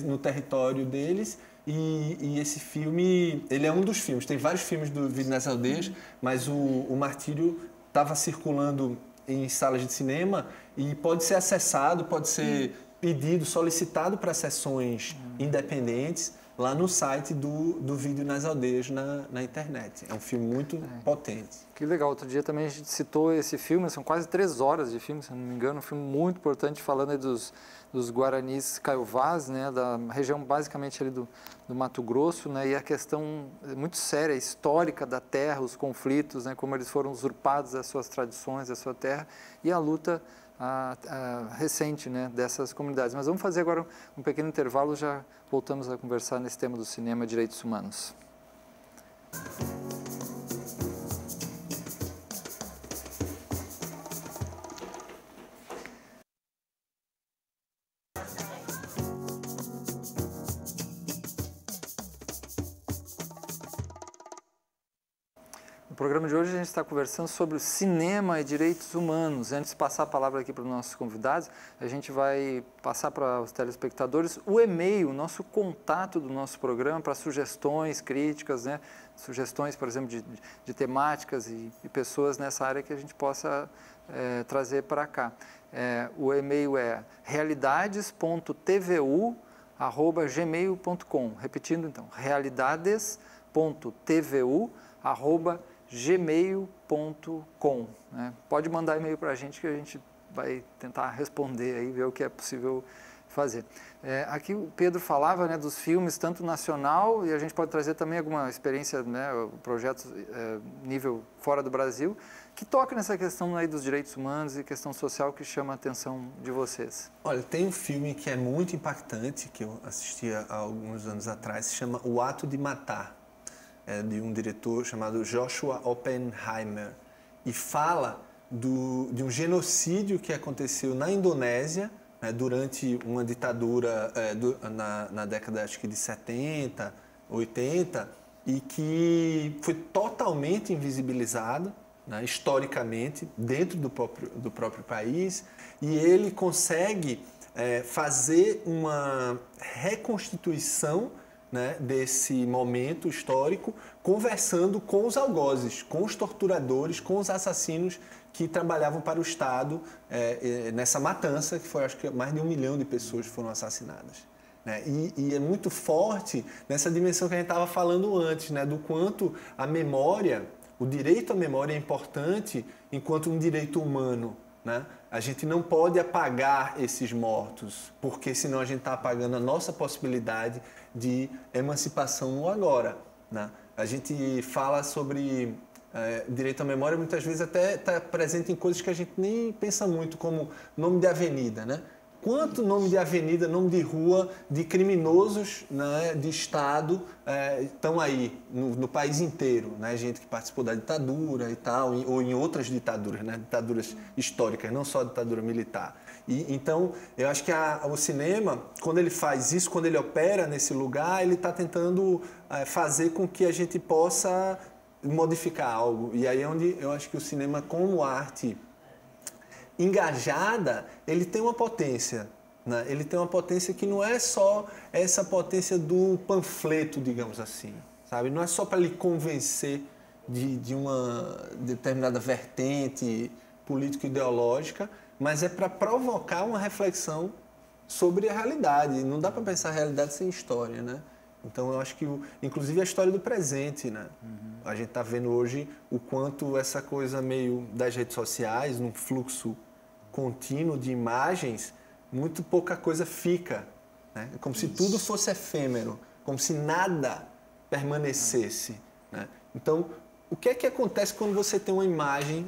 No território deles. E esse filme, ele é um dos filmes, tem vários filmes do Vídeo nas Aldeias, mas o Martírio estava circulando em salas de cinema e pode ser acessado, pode ser pedido, solicitado para sessões independentes lá no site do Vídeo nas Aldeias na internet. É um filme muito potente. Que legal. Outro dia também a gente citou esse filme, são quase 3 horas de filme, se não me engano, um filme muito importante falando aí dos Guaranis Caiovás, né, da região basicamente ali do Mato Grosso, né, e a questão muito séria, histórica da terra, os conflitos, né, como eles foram usurpados as suas tradições, a sua terra, e a luta recente, né, dessas comunidades. Mas vamos fazer agora um pequeno intervalo, já voltamos a conversar nesse tema do cinema e direitos humanos. No programa de hoje a gente está conversando sobre o cinema e direitos humanos. Antes de passar a palavra aqui para os nossos convidados, a gente vai passar para os telespectadores o e-mail, o nosso contato do nosso programa para sugestões, críticas, né? Sugestões, por exemplo, de temáticas e pessoas nessa área que a gente possa trazer para cá. O e-mail é realidades.tvu@gmail.com. Repetindo então, realidades.tvu@gmail.com. Né? Pode mandar e-mail para a gente que a gente vai tentar responder aí, ver o que é possível fazer. Aqui o Pedro falava, né, dos filmes, tanto nacional, e a gente pode trazer também alguma experiência, né, projetos nível fora do Brasil, que toca nessa questão aí dos direitos humanos e questão social que chama a atenção de vocês. Olha, tem um filme que é muito impactante, que eu assistia há alguns anos atrás, se chama O Ato de Matar. É de um diretor chamado Joshua Oppenheimer, e fala de um genocídio que aconteceu na Indonésia, né, durante uma ditadura na década, acho que de 70, 80, e que foi totalmente invisibilizado, né, historicamente, dentro do próprio país, e ele consegue fazer uma reconstituição, né, desse momento histórico, conversando com os algozes, com os torturadores, com os assassinos que trabalhavam para o Estado nessa matança, que foi, acho que, mais de 1 milhão de pessoas foram assassinadas. Né? E é muito forte nessa dimensão que a gente estava falando antes, né, do quanto a memória, o direito à memória é importante enquanto um direito humano. Né? A gente não pode apagar esses mortos, porque senão a gente está apagando a nossa possibilidade de emancipação no agora. Né? A gente fala sobre direito à memória, muitas vezes até está presente em coisas que a gente nem pensa muito, como nome de avenida. Né? Quanto nome de avenida, nome de rua, de criminosos, né, de Estado estão aí no país inteiro, né? Gente que participou da ditadura e tal, ou em outras ditaduras, né? Ditaduras históricas, não só a ditadura militar. Então, eu acho que o cinema, quando ele faz isso, quando ele opera nesse lugar, ele está tentando fazer com que a gente possa modificar algo. E aí é onde eu acho que o cinema, como arte engajada, ele tem uma potência, né? Ele tem uma potência que não é só essa potência do panfleto, digamos assim, sabe? Não é só para lhe convencer de uma determinada vertente político-ideológica, mas é para provocar uma reflexão sobre a realidade. Não dá para pensar a realidade sem história, né? Então, eu acho que, inclusive, a história do presente, né? A gente está vendo hoje o quanto essa coisa meio das redes sociais, num fluxo contínuo de imagens, muito pouca coisa fica, né? É como se tudo fosse efêmero, como se nada permanecesse, né? Então, o que é que acontece quando você tem uma imagem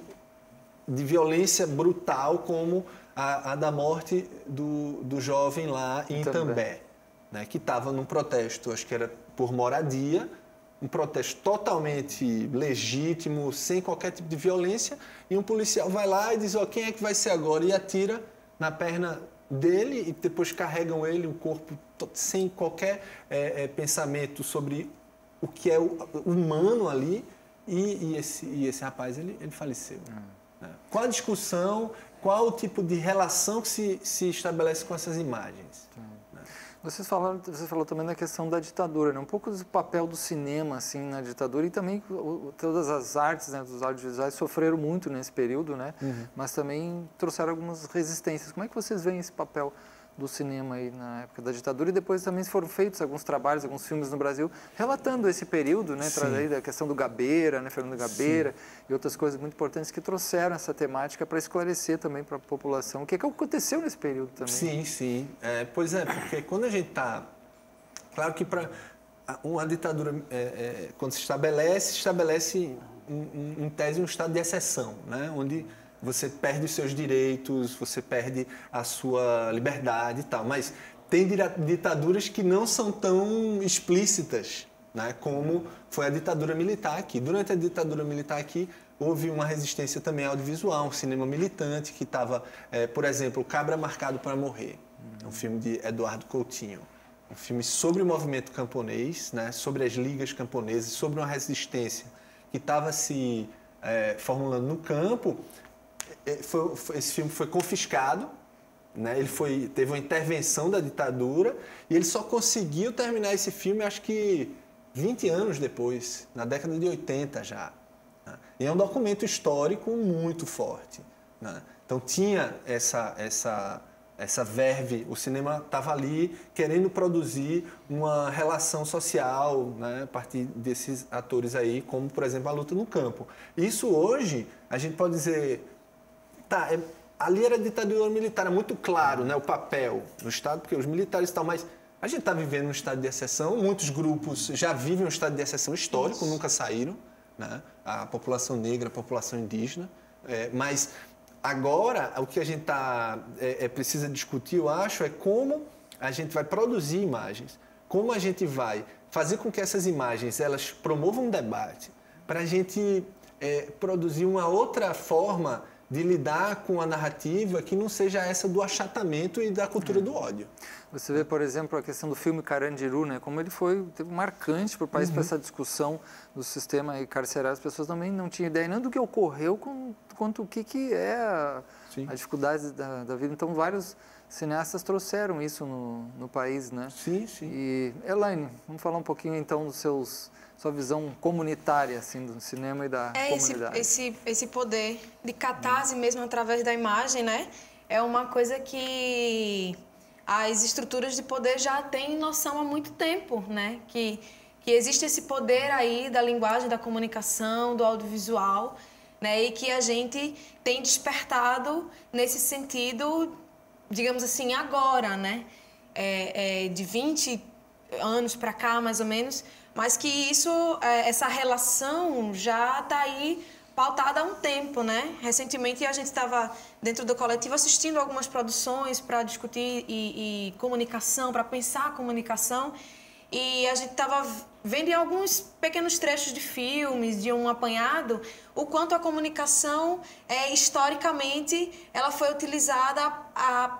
de violência brutal como a da morte do jovem lá em Itambé, né, que estava num protesto, acho que era por moradia, um protesto totalmente legítimo, sem qualquer tipo de violência, e um policial vai lá e diz, ó, quem é que vai ser agora? E atira na perna dele e depois carregam ele, o corpo, sem qualquer pensamento sobre o que é humano ali, e esse rapaz, ele faleceu. Né? Qual a discussão, qual o tipo de relação que se estabelece com essas imagens? Você falou também da questão da ditadura, né? Um pouco do papel do cinema assim na ditadura, e também todas as artes, né, dos audiovisuais sofreram muito nesse período, né? Mas também trouxeram algumas resistências. Como é que vocês veem esse papel do cinema aí na época da ditadura? E depois também foram feitos alguns trabalhos, alguns filmes no Brasil relatando esse período, né? Trazendo a questão do Gabeira, né? Fernando Gabeira. Sim. E outras coisas muito importantes que trouxeram essa temática para esclarecer também para a população o que aconteceu nesse período também. Sim, sim. Pois é, porque quando a gente está... Claro que para uma ditadura, quando se estabelece em tese um estado de exceção, né? Onde você perde os seus direitos, você perde a sua liberdade e tal. Mas tem ditaduras que não são tão explícitas, né, como foi a ditadura militar aqui. Durante a ditadura militar aqui, houve uma resistência também audiovisual, um cinema militante que estava, por exemplo, Cabra Marcado para Morrer, um filme de Eduardo Coutinho. Um filme sobre o movimento camponês, né, sobre as ligas camponesas, sobre uma resistência que estava se formulando no campo. Esse filme foi confiscado, né? Ele teve uma intervenção da ditadura e ele só conseguiu terminar esse filme, acho que 20 anos depois, na década de 80 já. Né? E é um documento histórico muito forte, né? Então tinha essa verve, o cinema estava ali querendo produzir uma relação social, né, a partir desses atores aí, como, por exemplo, a luta no campo. Isso hoje, a gente pode dizer... ali era ditadura militar, é muito claro, né, o papel do Estado, porque os militares estão mais... A gente está vivendo um estado de exceção, muitos grupos já vivem um estado de exceção histórico, nunca saíram, né, a população negra, a população indígena, mas agora o que a gente precisa discutir, eu acho, é como a gente vai produzir imagens, como a gente vai fazer com que essas imagens elas promovam um debate, para a gente produzir uma outra forma de lidar com a narrativa que não seja essa do achatamento e da cultura do ódio. Você vê, por exemplo, a questão do filme Carandiru, né? Como ele foi marcante para o país, para essa discussão do sistema carcerário. As pessoas também não tinham ideia nem do que ocorreu, quanto o que é a dificuldade da vida. Então, vários cineastas trouxeram isso no país, né? Sim, sim. E, Elaine, vamos falar um pouquinho, então, sua visão comunitária, assim, do cinema e da comunidade. Esse poder de catarse mesmo através da imagem, né? É uma coisa que as estruturas de poder já têm noção há muito tempo, né? Que existe esse poder aí da linguagem, da comunicação, do audiovisual, né? E que a gente tem despertado nesse sentido, digamos assim, agora, né? De 20 anos para cá, mais ou menos, mas que essa relação já está aí pautada há um tempo, né? Recentemente a gente estava dentro do coletivo assistindo algumas produções para discutir e comunicação, para pensar a comunicação, e a gente estava vendo em alguns pequenos trechos de filmes, de um apanhado, o quanto a comunicação, historicamente, ela foi utilizada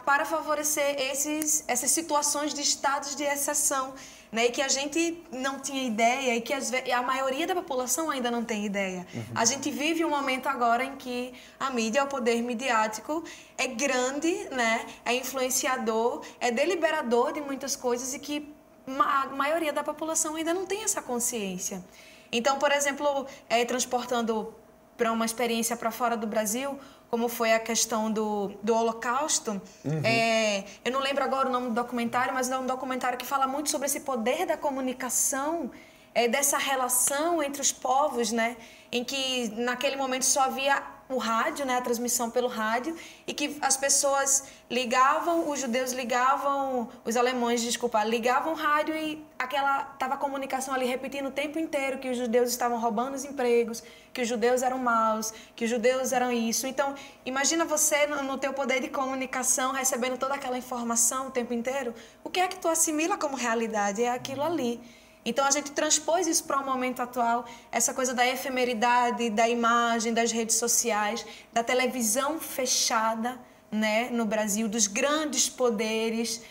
para favorecer essas situações de estados de exceção, né? E que a gente não tinha ideia e que a maioria da população ainda não tem ideia. A gente vive um momento agora em que a mídia, o poder midiático é grande, né? É influenciador, é deliberador de muitas coisas e que a maioria da população ainda não tem essa consciência. Então, por exemplo, transportando para uma experiência para fora do Brasil, como foi a questão do Holocausto. Eu não lembro agora o nome do documentário, mas é um documentário que fala muito sobre esse poder da comunicação, dessa relação entre os povos, né? Em que naquele momento só havia o rádio, né? A transmissão pelo rádio, e que as pessoas ligavam, os judeus ligavam, os alemães, desculpa, ligavam o rádio e tava a comunicação ali repetindo o tempo inteiro que os judeus estavam roubando os empregos, que os judeus eram maus, que os judeus eram isso. Então, imagina você no teu poder de comunicação, recebendo toda aquela informação o tempo inteiro. O que é que tu assimila como realidade? É aquilo ali. Então, a gente transpôs isso para o momento atual, essa coisa da efemeridade, da imagem, das redes sociais, da televisão fechada, né, no Brasil, dos grandes poderes,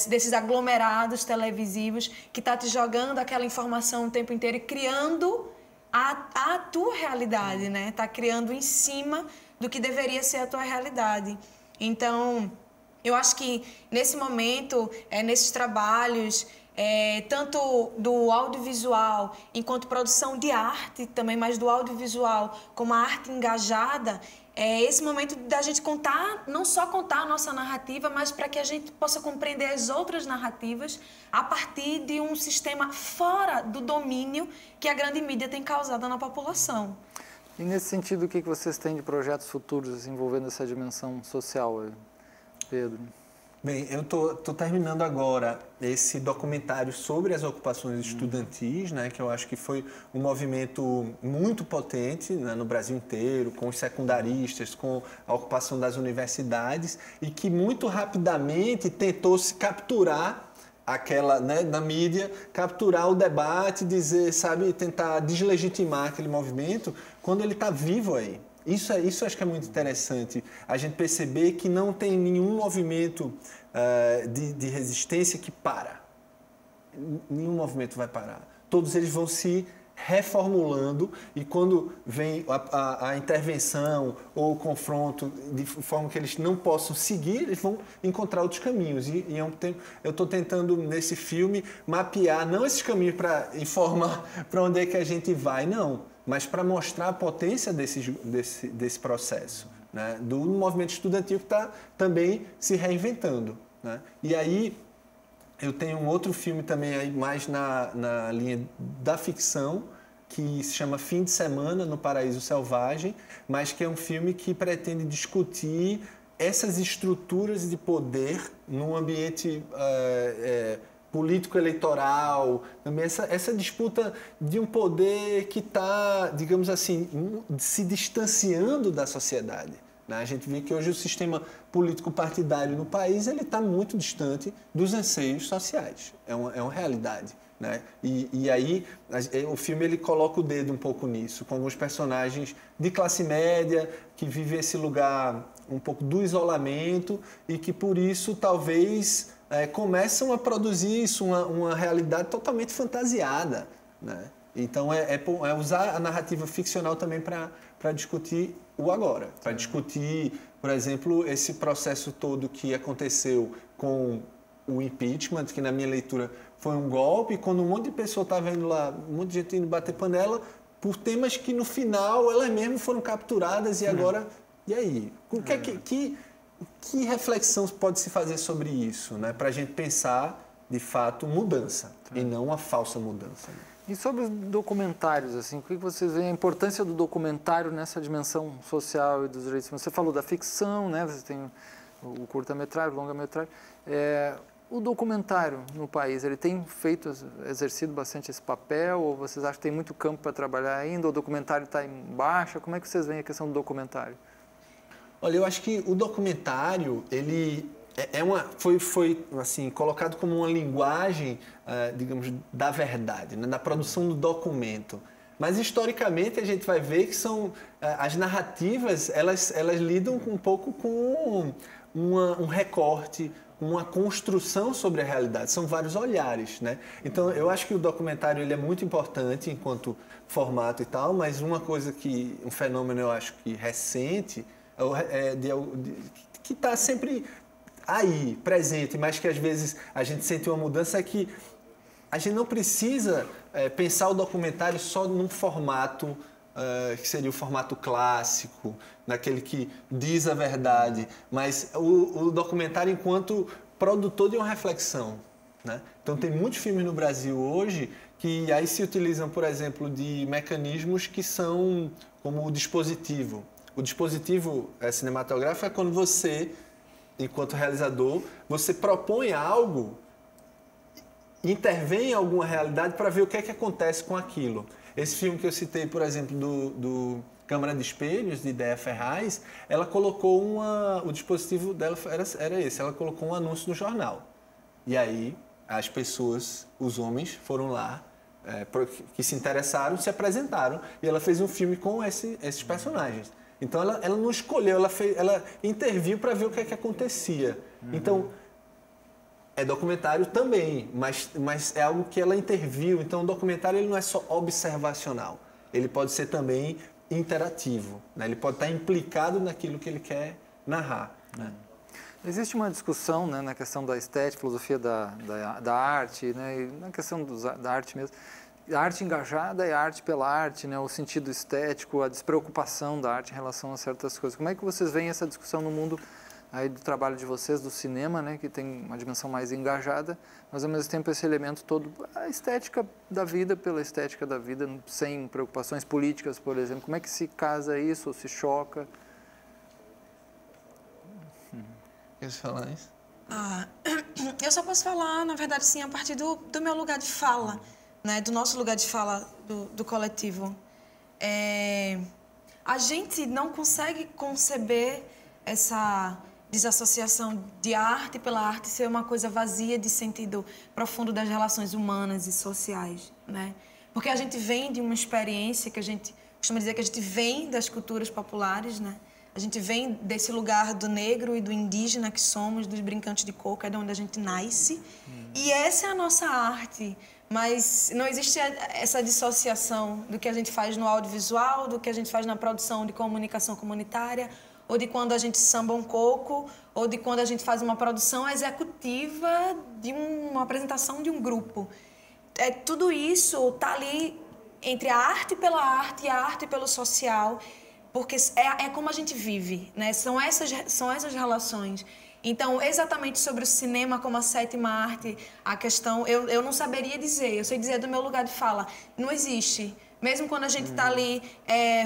desses aglomerados televisivos, que está te jogando aquela informação o tempo inteiro e criando a tua realidade, né? Está criando em cima do que deveria ser a tua realidade. Então, eu acho que nesse momento, nesses trabalhos, tanto do audiovisual, enquanto produção de arte também, mas do audiovisual como a arte engajada, esse momento da gente contar, não só contar a nossa narrativa, mas para que a gente possa compreender as outras narrativas a partir de um sistema fora do domínio que a grande mídia tem causado na população. E nesse sentido, o que vocês têm de projetos futuros envolvendo essa dimensão social, Pedro? Bem, eu tô terminando agora esse documentário sobre as ocupações estudantis, né, que eu acho que foi um movimento muito potente, né, no Brasil inteiro, com os secundaristas, com a ocupação das universidades, e que muito rapidamente tentou se capturar aquela, né, na mídia, capturar o debate, dizer, sabe, tentar deslegitimar aquele movimento quando ele está vivo aí. Isso acho que é muito interessante, a gente perceber que não tem nenhum movimento de resistência que para. Nenhum movimento vai parar. Todos eles vão se reformulando e quando vem a intervenção ou o confronto de forma que eles não possam seguir, eles vão encontrar outros caminhos. E eu estou tentando, nesse filme, mapear, não esses caminhos para informar para onde é que a gente vai, não, mas para mostrar a potência desse processo, né? Do movimento estudantil que está também se reinventando, né? E aí eu tenho um outro filme também aí mais na linha da ficção, que se chama Fim de Semana no Paraíso Selvagem, mas que é um filme que pretende discutir essas estruturas de poder num ambiente político-eleitoral, também essa disputa de um poder que está, digamos assim, se distanciando da sociedade, né? A gente vê que hoje o sistema político-partidário no país está muito distante dos anseios sociais, é uma realidade, né? E aí o filme ele coloca o dedo um pouco nisso, com alguns personagens de classe média que vivem esse lugar um pouco do isolamento e que por isso talvez começam a produzir isso, uma realidade totalmente fantasiada, né? Então é usar a narrativa ficcional também para discutir o agora, para discutir, por exemplo, esse processo todo que aconteceu com o impeachment, que na minha leitura foi um golpe, quando um monte de pessoa estava indo lá, um monte de gente indo bater panela, por temas que no final elas mesmas foram capturadas e agora, e aí? Que reflexão pode se fazer sobre isso, né? Para a gente pensar, de fato, mudança e não uma falsa mudança. E sobre os documentários, assim, o que vocês veem a importância do documentário nessa dimensão social e dos direitos humanos? Você falou da ficção, né? Você tem o curta-metragem, o longa-metragem. O documentário no país, ele tem exercido bastante esse papel? Ou vocês acham que tem muito campo para trabalhar ainda? Ou o documentário está em baixa? Como é que vocês veem a questão do documentário? Olha, eu acho que o documentário, ele foi assim, colocado como uma linguagem, digamos, da verdade, né? Da produção do documento. Mas, historicamente, a gente vai ver que são as narrativas, elas lidam um pouco com um recorte, uma construção sobre a realidade, são vários olhares, né? Então, eu acho que o documentário ele é muito importante enquanto formato e tal, mas um fenômeno eu acho que recente, que está sempre aí, presente, mas que às vezes a gente sente uma mudança, é que a gente não precisa pensar o documentário só num formato que seria o formato clássico, naquele que diz a verdade, mas o documentário enquanto produtor de uma reflexão, né? Então tem muitos filmes no Brasil hoje que aí se utilizam, por exemplo, de mecanismos que são como o dispositivo. O dispositivo cinematográfico é quando você, enquanto realizador, você propõe algo, intervém em alguma realidade para ver o que é que acontece com aquilo. Esse filme que eu citei, por exemplo, do Câmara de Espelhos, de Déa Ferraz, ela colocou o dispositivo dela era esse, ela colocou um anúncio no jornal. E aí as pessoas, os homens, foram lá, que se interessaram, se apresentaram, e ela fez um filme com esses personagens. Então ela não escolheu, ela interviu para ver o que é que acontecia. Então, é documentário também, mas é algo que ela interviu. Então, o documentário ele não é só observacional. Ele pode ser também interativo, né? Ele pode estar implicado naquilo que ele quer narrar, né? Existe uma discussão, né, na questão da estética, filosofia da arte, né, e na questão da arte mesmo. A arte engajada e a arte pela arte, né, o sentido estético, a despreocupação da arte em relação a certas coisas. Como é que vocês veem essa discussão no mundo aí do trabalho de vocês, do cinema, né, que tem uma dimensão mais engajada, mas ao mesmo tempo esse elemento todo, a estética da vida pela estética da vida, sem preocupações políticas, por exemplo. Como é que se casa isso, ou se choca? Quer falar isso? Eu só posso falar, na verdade, sim, a partir do meu lugar de fala, né, do nosso lugar de fala do coletivo. A gente não consegue conceber essa desassociação de arte pela arte ser uma coisa vazia de sentido profundo das relações humanas e sociais, né? Porque a gente vem de uma experiência que a gente costuma dizer que a gente vem das culturas populares, né? A gente vem desse lugar do negro e do indígena que somos, dos brincantes de coco, é de onde a gente nasce. E essa é a nossa arte. Mas não existe essa dissociação do que a gente faz no audiovisual, do que a gente faz na produção de comunicação comunitária, ou de quando a gente samba um coco, ou de quando a gente faz uma produção executiva de uma apresentação de um grupo. Tudo isso está ali entre a arte pela arte e a arte pelo social, porque é como a gente vive, né? São essas relações. Então, exatamente sobre o cinema como a sétima arte, a questão, eu não saberia dizer, eu sei dizer do meu lugar de fala, não existe. Mesmo quando a gente está ali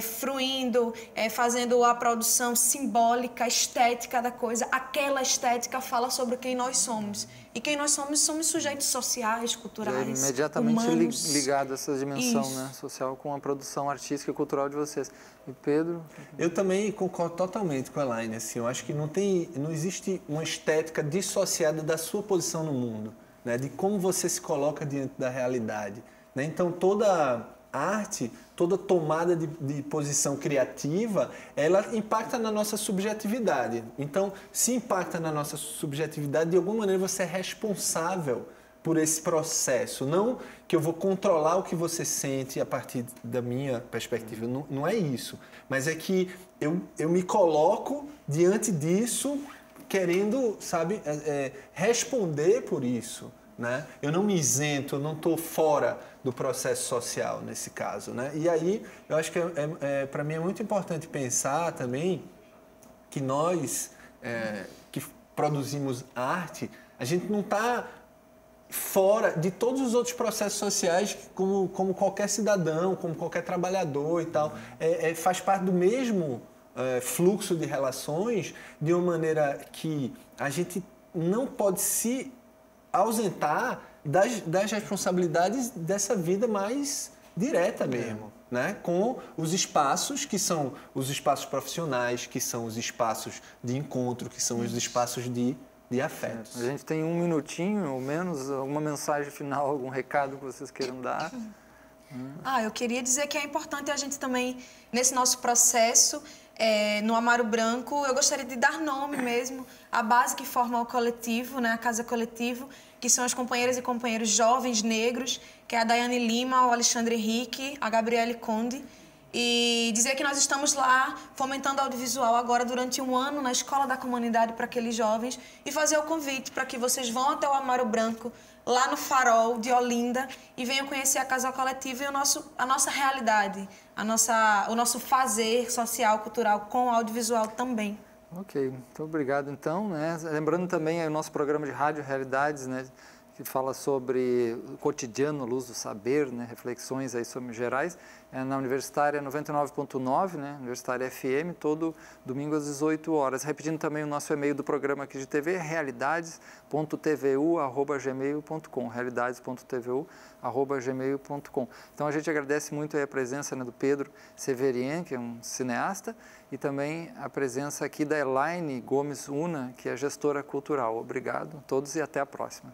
fruindo, fazendo a produção simbólica, estética da coisa, aquela estética fala sobre quem nós somos. E quem nós somos sujeitos sociais, culturais, imediatamente humanos. Ligado a essa dimensão, né, social com a produção artística e cultural de vocês. E Pedro? Eu também concordo totalmente com a Elaine. Assim, eu acho que não existe uma estética dissociada da sua posição no mundo, né, de como você se coloca diante da realidade, né? Então, toda arte, toda tomada de posição criativa, ela impacta na nossa subjetividade. Então, se impacta na nossa subjetividade, de alguma maneira você é responsável por esse processo. Não que eu vou controlar o que você sente a partir da minha perspectiva, não é isso. Mas é que eu me coloco diante disso querendo, sabe, responder por isso, né? Eu não me isento, eu não estou fora do processo social nesse caso, né? E aí eu acho que para mim é muito importante pensar também que nós que produzimos arte, a gente não está fora de todos os outros processos sociais como qualquer cidadão, como qualquer trabalhador e tal, faz parte do mesmo fluxo de relações, de uma maneira que a gente não pode se ausentar das responsabilidades dessa vida mais direta mesmo, né? Com os espaços que são os espaços profissionais, que são os espaços de encontro, que são os espaços de afetos. A gente tem 1 minutinho ou menos, alguma mensagem final, algum recado que vocês queiram dar? Eu queria dizer que é importante a gente também, nesse nosso processo, no Amaro Branco, eu gostaria de dar nome mesmo à base que forma o coletivo, né, a Casa Coletivo, que são as companheiras e companheiros jovens negros, que é a Daiane Lima, o Alexandre Henrique, a Gabriele Conde, e dizer que nós estamos lá fomentando audiovisual agora durante um ano na Escola da Comunidade para aqueles jovens e fazer o convite para que vocês vão até o Amaro Branco, lá no Farol de Olinda, e venham conhecer a Casa Coletiva e a nossa realidade, o nosso fazer social, cultural com o audiovisual também. Ok, muito obrigado então, né? Lembrando também o nosso programa de rádio Realidades, né, que fala sobre o cotidiano, luz do saber, né, reflexões aí sobre gerais, na Universitária 99.9, né, Universitária FM, todo domingo às 18 horas. Repetindo também o nosso e-mail do programa aqui de TV, realidades.tvu@gmail.com, realidades.tvu@gmail.com. Então a gente agradece muito aí a presença, né, do Pedro Severien, que é um cineasta, e também a presença aqui da Elaine Gomes Una, que é gestora cultural. Obrigado a todos e até a próxima.